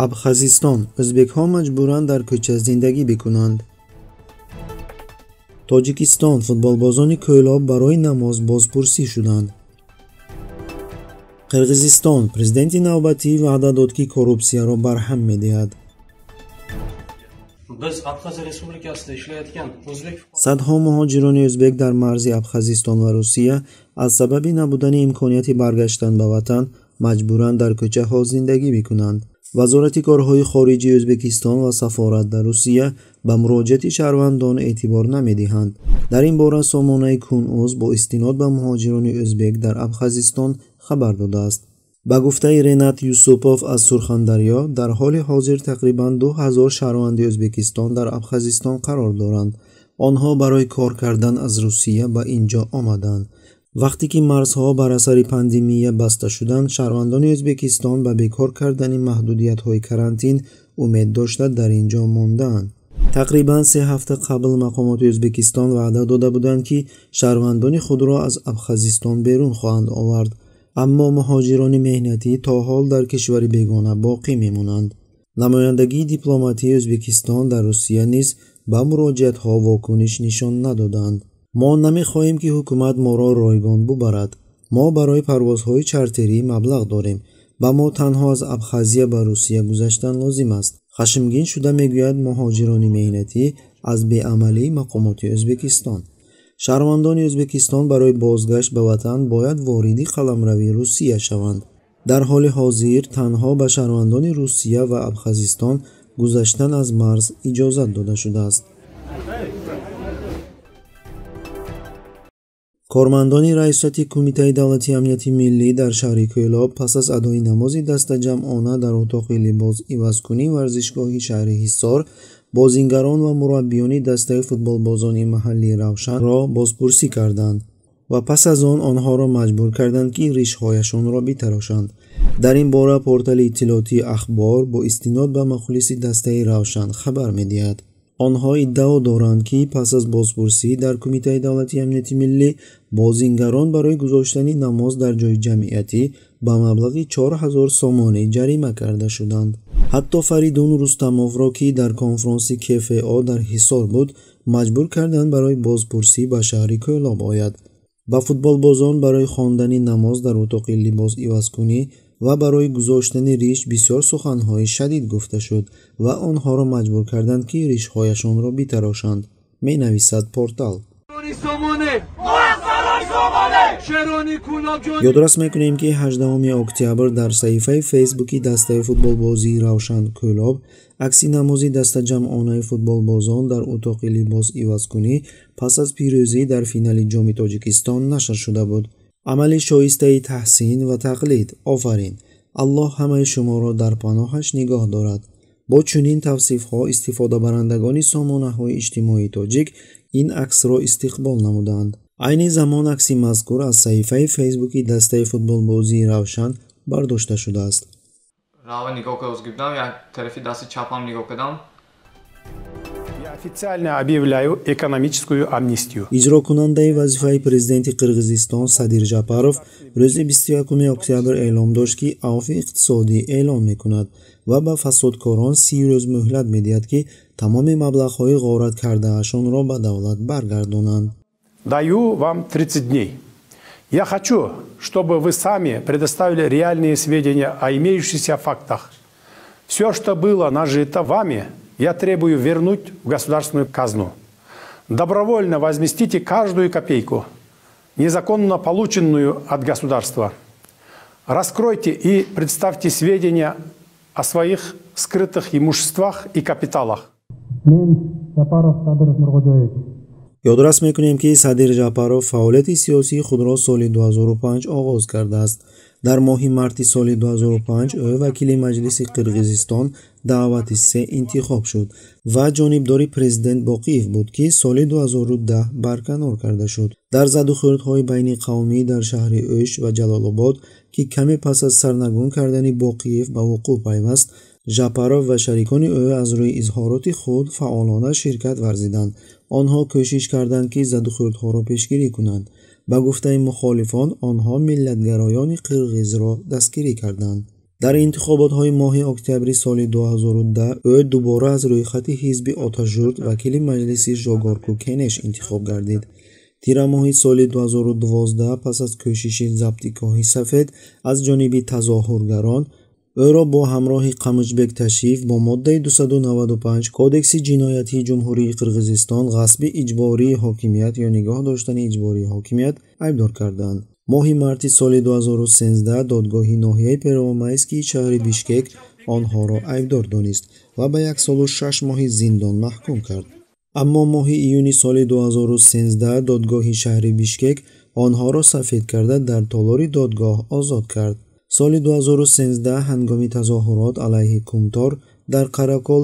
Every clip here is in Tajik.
ابخازستان ازبک‌ها مجبورند در کوچه زندگی بکنند. تاجیکستان فوتبالبازان کویلاب برای نماز بازپرسی شدند. قرغیزستان پرزیدنت نوبتی وعده داد که کورپسیا را برهم می‌دهد. صدها مهاجران ازبک در مرز ابخازستان و روسیه از سبب نبودن امکانیت برگشتن به وطن مجبورند در کوچه ها زندگی میکنند. وزارت کارهای خارجی ازبکستان و سفارت در روسیه به مراجعت شهروندان اعتبار نمیدهند. در این باره سامانه کنعوز با استناد به مهاجران ازبک در ابخازستان خبر داده است. به گفته رینات یوسوپوف از سرخندریا، در حال حاضر تقریباً 2000 شهروند ازبکستان در ابخازستان قرار دارند. آنها برای کار کردن از روسیه به اینجا آمدند. وقتی که مرزها بر اثر پاندمی بسته شدند، شهروندان ازبکستان به بیکار کردن محدودیت‌های کرانتین امید داشته در اینجا ماندند. تقریباً 3 هفته قبل مقامات ازبکستان وعده داده بودند که شهروندان خود را از ابخازستان بیرون خواهند آورد، اما مهاجران مهنتی تا حال در کشور بیگانه باقی میمونند. نمایندگی دیپلماتی ازبکستان در روسیه نیز به مراجعت‌ها واکنش نشان ندادند. ما نمی‌خواهیم که حکومت ما را رایگان ببرد. ما برای پروازهای چارتری مبلغ داریم و ما تنها از ابخازیه به روسیه گذشتن لازم است. خشمگین شده میگوید مهاجران مهنتی از بیعملی مقامات ازبکستان. شهروندان ازبکستان برای بازگشت به وطن باید وارد قلمروی روسیه شوند. در حال حاضر تنها به شهروندان روسیه و ابخازستان گذشتن از مرز اجازه داده شده است. کارمندان ریاست کمیته دولتی امنیت ملی در شهر کویلاب پس از ادای نماز دست جمعانه در اتاق لباس عوض‌کنی ورزشگاه شهر حصار، بازیگران و مربیان دسته فوتبالبازان محلی روشن را بازپرسی کردند و پس از آنها را مجبور کردند که ریش‌هایشان را بتراشند. در این باره پورتال اطلاعاتی اخبار با استناد به مخلص دسته روشن خبر می‌دهد. آنها ادعا دارند که پس از بازپرسی در کمیته دولتی امنیت ملی، بازیگران برای گذاشتن نماز در جای جمعیتی به مبلغ 4000 سومانی جریمه کرده شدند. حتی فریدون رستموف را که در کنفرانس KFA در حصار بود مجبور کردند برای بازپرسی به شهر کویلاب آید. با فوتبالبازان برای خواندن نماز در اتاق لباس عوض‌کنی و برای گذاشتن ریش بسیار سخنهای شدید گفته شد و آنها را مجبور کردند که ریش‌هایشان را بتراشند. می نویسد پورتال. یادداشت میکنیم که 18 اکتبر در صفحه فیسبوکی دسته فوتبالبازی روشن کویلاب عکس نماز دست جمعانه فوتبالبازان در اتاق لباس عوض‌کنی پس از پیروزی در فینال جام تاجیکستان نشر شده بود. عمل شایسته تحسین و تقلید. آفرین. الله همه شما را در پناهش نگاه دارد. با چنین توصیف‌ها استفاده برندگان سامانه‌های اجتماعی تاجیک این عکس را استقبال نمودند. عین زمان عکس مذکور از صفحه فیسبوکی دسته فوتبالبازی روشن برداشته شده است. اجرا کننده وظیفه پرزیدنت قرغیزستان صدیر جاپاروف روز 21 اکتبر اعلام داشت که عفو اقتصادی اعلام میکند و به فسادکاران 30 روز مهلت میدهد که تمام مبلغ‌های غارت کرده اشان را به دولت برگردانند. Даю вам 30 дней. Я хочу, чтобы вы сами предоставили реальные сведения о имеющихся фактах. Все, что было нажито вами, я требую вернуть в государственную казну. Добровольно возместите каждую копейку, незаконно полученную от государства. Раскройте и представьте сведения о своих скрытых имуществах и капиталах. یادداشت میکنیم که صدیر جاپاروف فعالیت سیاسی خود را سال 2005 آغاز کرده است. در ماه مارت سال 2005 او وکیل مجلس قرغیزستان دعوت 3 انتخاب شد و جانبدار پرزیدنت باقیف بود که سال 2010 برکنار کرده شد. در زد و خوردهای بین قومی در شهر اوش و جلال آباد که کمی پس از سرنگون کردن باقیف به وقوع پیوست، جاپاروف و شریکان او از روی اظهارات خود فعالانه شرکت ورزیدند. آنها کوشش کردند که زد و خوردها را پیشگیری کنند. به گفته مخالفان آنها ملتگرایان قرغیز را دستگیری کردند. дар интихоботҳои моҳи октябри соли 2010 ӯ дубора аз рӯйхати ҳизби Отажурд вакили маҷлиси Жогорку Кенеш интихоб гардид. тирамоҳи соли 2012 пас аз кӯшиши забти коҳи сафед аз ҷониби тазоҳургарон, ӯро бо ҳамроҳи Қамыҷбек Ташиф бо моддаи 295 Кодекси ҷиноятии Ҷумҳурии Қирғизистон ғасби иҷбории ҳокимият ё нигоҳ доштани иҷбории ҳокимият айбдор карданд. моҳи марти соли 2013 додгоҳи ноҳияи Первомайскии шаҳри Бишкек онҳоро айбдор донист ва ба 1 солу 6 моҳи зиндон маҳкум кард. аммо моҳи июни соли 2013 додгоҳи шаҳри Бишкек онҳоро сафед карда дар толори додгоҳ озод кард. соли 2013 ҳангоми тазоҳурот алайҳи Кумтор дар Қаракол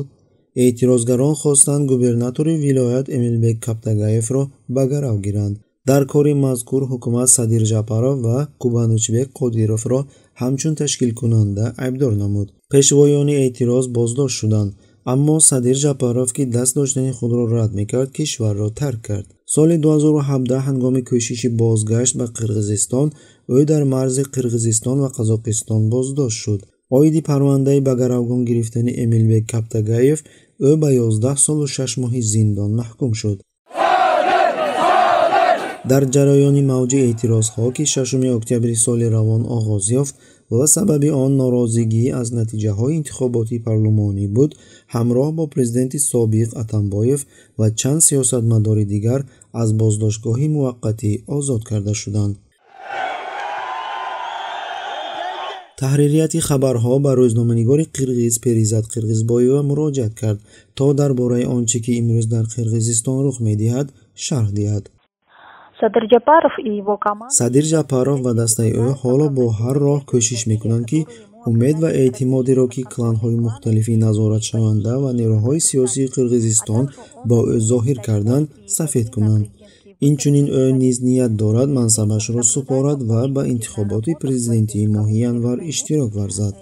эътирозгарон хостанд губернатори вилоят Эмилбек Каптагаевро ба гарав гиранд. дар кори мазкур ҳукумат Садир Ҷапаров ва Кубанучбек Қодировро ҳамчун ташкилкунанда айбдор намуд. пешвоёни эътироз боздошт шуданд, аммо Садир Ҷапаров ки даст доштани худро рад мекард, кишварро тарк кард. соли 2017 ҳангоми кӯшиши бозгашт ба Қирғизистон, ӯ дар марзи Қирғизистон ва Қазоқистон боздошт шуд. оиди парвандаи ба гаравгон гирифтани Эмилбек Каптагаев, ӯ ба 11 солу 6 моҳи зиндон маҳкум шуд. дар ҷараёни мавҷи эътирозҳо ки 6 октябри соли равон оғоз ёфт ва сабаби он норозигӣ аз натиҷаҳои интихоботи парлумонӣ буд, ҳамроҳ бо президенти собиқ Атамбоев ва чанд сиёсатмадори дигар аз боздоштгоҳи муваққатӣ озод карда шуданд. таҳририяти хабарҳо ба рӯзноманигори қирғиз Перизат Қирғизбоева муроҷиат кард, то дар бораи онче ки имрӯз дар Қирғизистон рух медиҳад, шарҳ диҳад. Садир Ҷапаров ва дастаи ӯ ҳоло бо ҳар роҳ кӯшиш мекунанд ки умед ва эътимодиро ки кланҳои мухталифи назоратшаванда ва нерӯҳои сиёсии Қирғизистон бо ӯ зоҳир карданд, сафед кунанд. инчунин ӯ низ ният дорад мансабашро супорад ва ба интихоботи президентии моҳи январ иштирок варзад.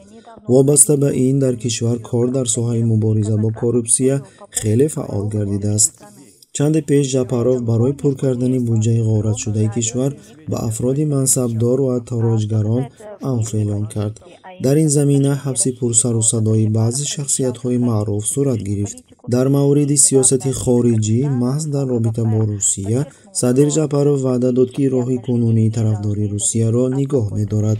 вобаста ба ин дар кишвар кор дар соҳаи мубориза бо коррупсия хеле фаъол гардидааст. чанде пеш Ҷапаров барои пур кардани буҷаи ғоратшудаи кишвар ба афроди мансабдор ва тароҷгарон афв эълон кард. дар ин замина ҳабси пурсару садои баъзе шахсиятҳои маъруф сурат гирифт. дар мавриди сиёсати хориҷӣ маҳз дар робита бо Русия, Садир Ҷапаров ваъда дод ки роҳи қонунии тарафдори Русияро нигоҳ медорад.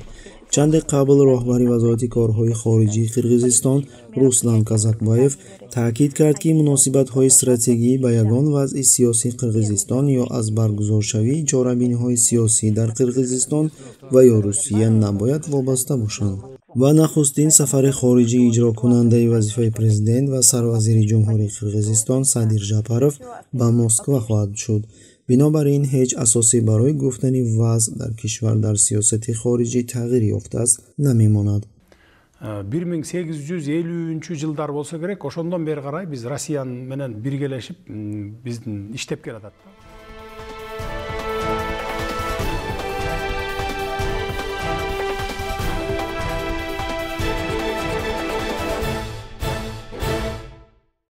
чанде қабл роҳбари вазорати корҳои хориҷии Қирғизистон Руслан Казакбаев таъкид кард ки муносибатҳои стратегӣ ба ягон вазъи сиёсии Қирғизистон ё аз баргузоршавии чорабиниҳои сиёсӣ дар Қирғизистон ва ё Русия набояд вобаста бошанд. ва нахустин сафари хориҷии иҷрокунандаи вазифаи президент ва сарвазири Ҷумҳурии Қирғизистон Садир Ҷапаров ба Москва хоҳад шуд. бинобар ин ҳеҷ асосе барои гуфтани вазъ дар кишвар дар сиёсати хориҷӣ тағйир ёфтааст намемонад. 1850-жылдар болсо керек, ошондон бери карай биз Россия менен биргелешип биздин иштеп келатат.